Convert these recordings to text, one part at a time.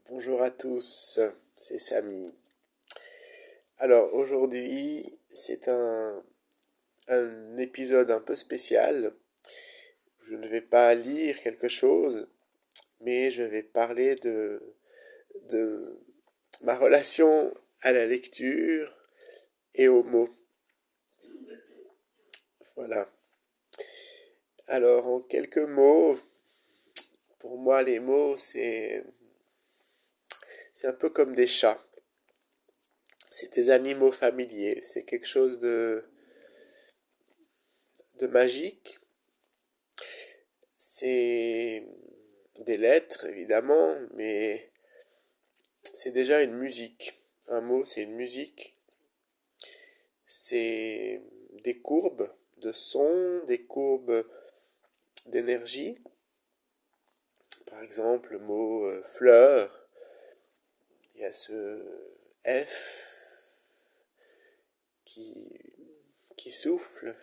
Bonjour à tous, c'est Samy. Alors aujourd'hui, c'est un épisode un peu spécial. Je ne vais pas lire quelque chose, mais je vais parler de ma relation à la lecture et aux mots. Voilà. Alors en quelques mots, pour moi les mots c'est un peu comme des chats. C'est des animaux familiers, c'est quelque chose de magique. C'est des lettres, évidemment, mais c'est déjà une musique. Un mot, c'est une musique. C'est des courbes de son, des courbes d'énergie. Par exemple, le mot fleur, il y a ce F qui, qui souffle,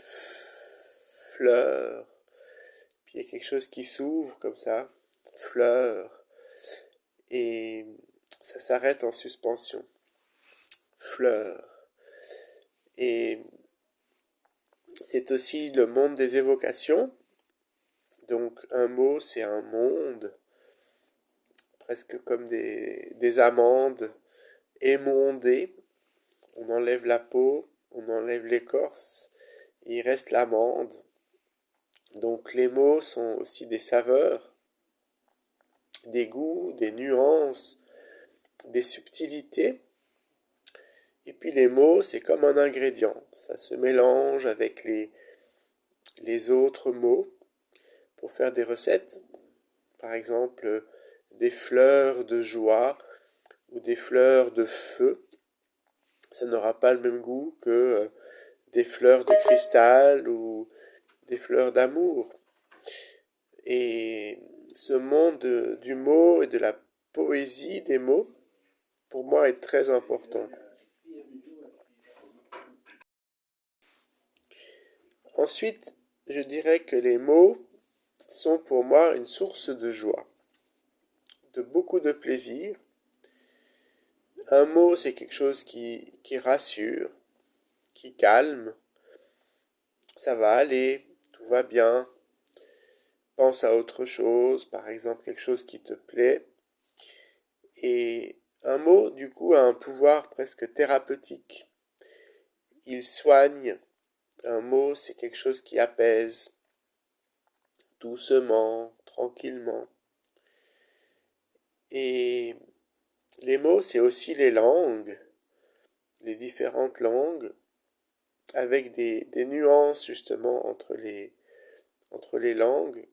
fleur. Puis il y a quelque chose qui s'ouvre comme ça, fleur. Et ça s'arrête en suspension. Fleur. Et c'est aussi le monde des évocations. Donc un mot, c'est un monde, presque comme des amandes émondées. On enlève la peau, on enlève l'écorce, et il reste l'amande. Donc les mots sont aussi des saveurs, des goûts, des nuances, des subtilités. Et puis les mots, c'est comme un ingrédient. Ça se mélange avec les autres mots pour faire des recettes. Par exemple, des fleurs de joie ou des fleurs de feu. Ça n'aura pas le même goût que des fleurs de cristal ou des fleurs d'amour. Et ce monde du mot et de la poésie des mots, pour moi, est très important. Ensuite, je dirais que les mots sont pour moi une source de joie, de beaucoup de plaisir. Un mot, c'est quelque chose qui rassure, qui calme. Ça va aller, tout va bien. Pense à autre chose, par exemple quelque chose qui te plaît. Et un mot, du coup, a un pouvoir presque thérapeutique. Il soigne. Un mot, c'est quelque chose qui apaise, doucement, tranquillement. Et les mots, c'est aussi les langues, les différentes langues, avec des nuances justement entre les langues,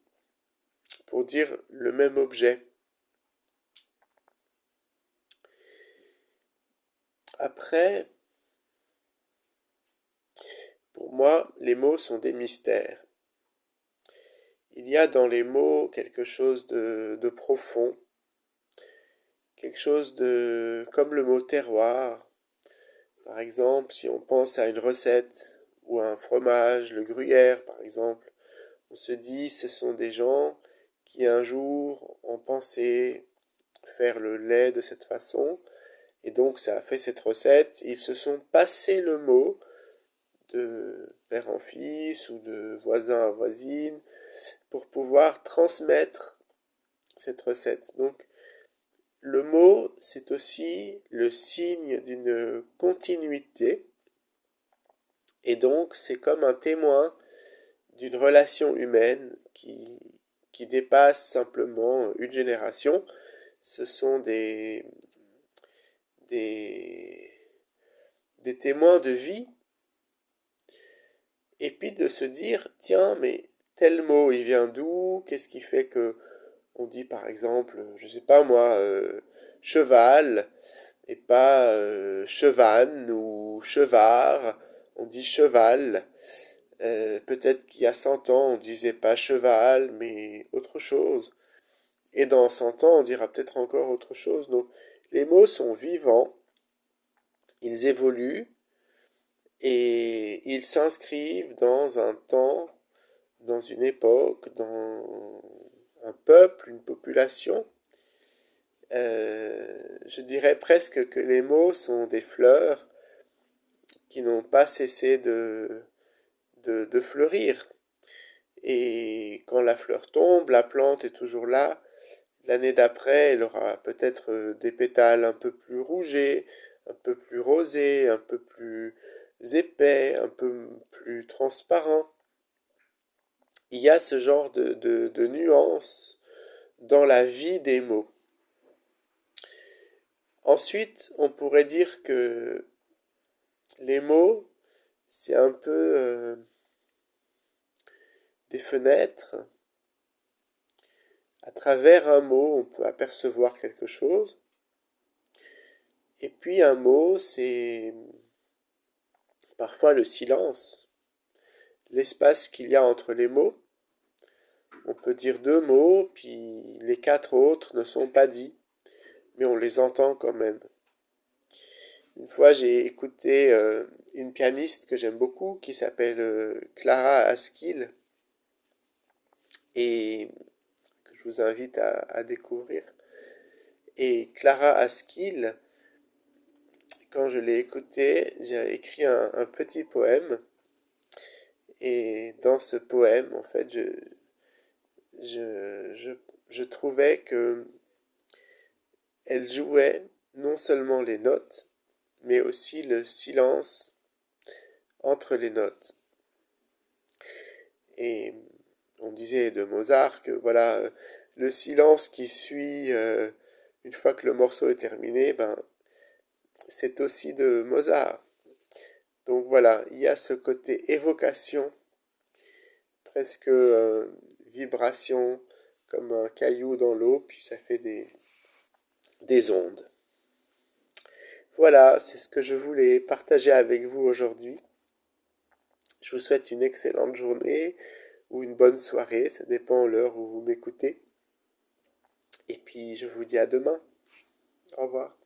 pour dire le même objet. Après, pour moi, les mots sont des mystères. Il y a dans les mots quelque chose de profond, quelque chose de comme le mot terroir. Par exemple, si on pense à une recette ou à un fromage, le gruyère par exemple, on se dit ce sont des gens qui un jour ont pensé faire le lait de cette façon et donc ça a fait cette recette. Ils se sont passé le mot de père en fils ou de voisin à voisine pour pouvoir transmettre cette recette. Donc le mot, c'est aussi le signe d'une continuité et donc c'est comme un témoin d'une relation humaine qui dépasse simplement une génération. Ce sont des, des témoins de vie et puis de se dire tiens mais tel mot il vient d'où, qu'est-ce qui fait que on dit par exemple je sais pas moi cheval et pas chevanne ou chevard, on dit cheval. Peut-être qu'il y a 100 ans on disait pas cheval mais autre chose et dans 100 ans on dira peut-être encore autre chose. Donc les mots sont vivants, ils évoluent et ils s'inscrivent dans un temps, dans une époque, dans un peuple, une population. Je dirais presque que les mots sont des fleurs qui n'ont pas cessé de fleurir. Et quand la fleur tombe, la plante est toujours là. L'année d'après, elle aura peut-être des pétales un peu plus rougés, un peu plus rosés, un peu plus épais, un peu plus transparents. Il y a ce genre de nuances dans la vie des mots. Ensuite, on pourrait dire que les mots, c'est un peu des fenêtres. À travers un mot, on peut apercevoir quelque chose. Et puis un mot, c'est parfois le silence, l'espace qu'il y a entre les mots. On peut dire deux mots, puis les quatre autres ne sont pas dits, mais on les entend quand même. Une fois, j'ai écouté une pianiste que j'aime beaucoup, qui s'appelle Clara Askill, et que je vous invite à découvrir. Et Clara Askill, quand je l'ai écoutée, j'ai écrit un petit poème. Et dans ce poème, en fait, je, je, je trouvais que elle jouait non seulement les notes, mais aussi le silence entre les notes. Et on disait de Mozart que voilà, le silence qui suit une fois que le morceau est terminé, ben, c'est aussi de Mozart. Donc voilà, il y a ce côté évocation, presque vibration, comme un caillou dans l'eau, puis ça fait des ondes. Voilà, c'est ce que je voulais partager avec vous aujourd'hui. Je vous souhaite une excellente journée ou une bonne soirée, ça dépend de l'heure où vous m'écoutez. Et puis je vous dis à demain. Au revoir.